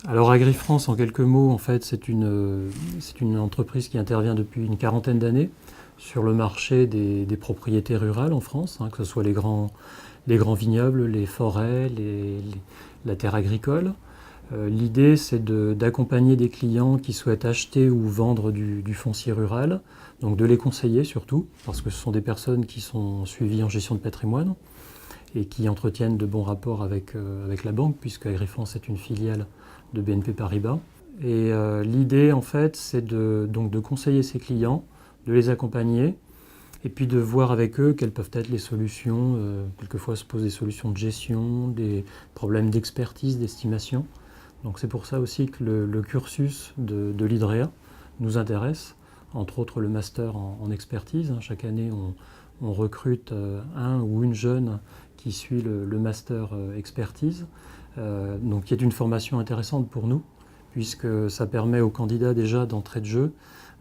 Alors AgriFrance, en quelques mots, en fait, c'est une entreprise qui intervient depuis une quarantaine d'années sur le marché des propriétés rurales en France, que ce soit les grands vignobles, les forêts, la terre agricole. L'idée, c'est d'accompagner des clients qui souhaitent acheter ou vendre du foncier rural, donc de les conseiller surtout, parce que ce sont des personnes qui sont suivies en gestion de patrimoine et qui entretiennent de bons rapports avec la banque, puisque AgriFrance est une filiale de BNP Paribas. Et l'idée, en fait, c'est donc de conseiller ces clients, de les accompagner, et puis de voir avec eux quelles peuvent être les solutions. Quelquefois se posent des solutions de gestion, des problèmes d'expertise, d'estimation. Donc c'est pour ça aussi que le cursus de l'IDREA nous intéresse, entre autres le master en expertise. Chaque année, on recrute un ou une jeune qui suit le master expertise, donc qui est une formation intéressante pour nous, puisque ça permet aux candidats déjà d'entrée de jeu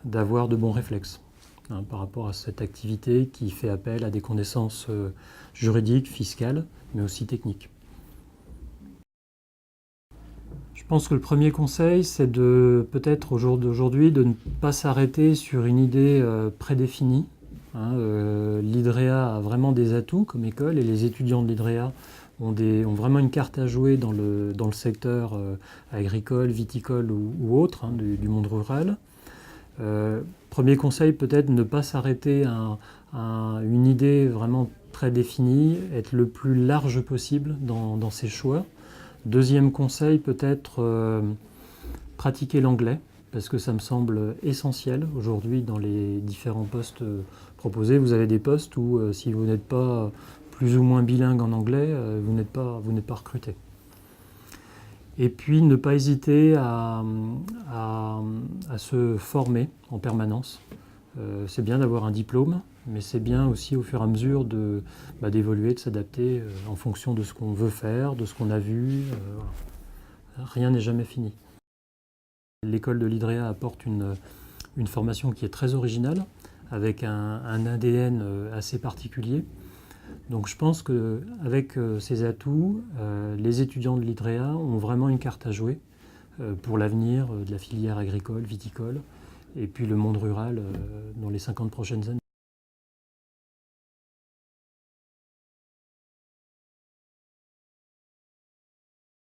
d'avoir de bons réflexes par rapport à cette activité qui fait appel à des connaissances juridiques, fiscales, mais aussi techniques. Je pense que le premier conseil, c'est de peut-être au jour d'aujourd'hui de ne pas s'arrêter sur une idée prédéfinie. L'IDREA a vraiment des atouts comme école et les étudiants de l'IDREA ont vraiment une carte à jouer dans le secteur agricole, viticole ou autre du monde rural. Premier conseil, peut-être ne pas s'arrêter à une idée vraiment très définie, être le plus large possible dans ses choix. Deuxième conseil, peut-être pratiquer l'anglais, parce que ça me semble essentiel aujourd'hui dans les différents postes proposés. Vous avez des postes où si vous n'êtes pas plus ou moins bilingue en anglais, vous n'êtes pas recruté. Et puis ne pas hésiter à se former en permanence. C'est bien d'avoir un diplôme, mais c'est bien aussi au fur et à mesure d'évoluer, de s'adapter en fonction de ce qu'on veut faire, de ce qu'on a vu. Rien n'est jamais fini. L'école de l'IDREA apporte une formation qui est très originale, avec un ADN assez particulier. Donc je pense qu'avec ces atouts, les étudiants de l'IDREA ont vraiment une carte à jouer pour l'avenir de la filière agricole, viticole, et puis le monde rural dans les 50 prochaines années.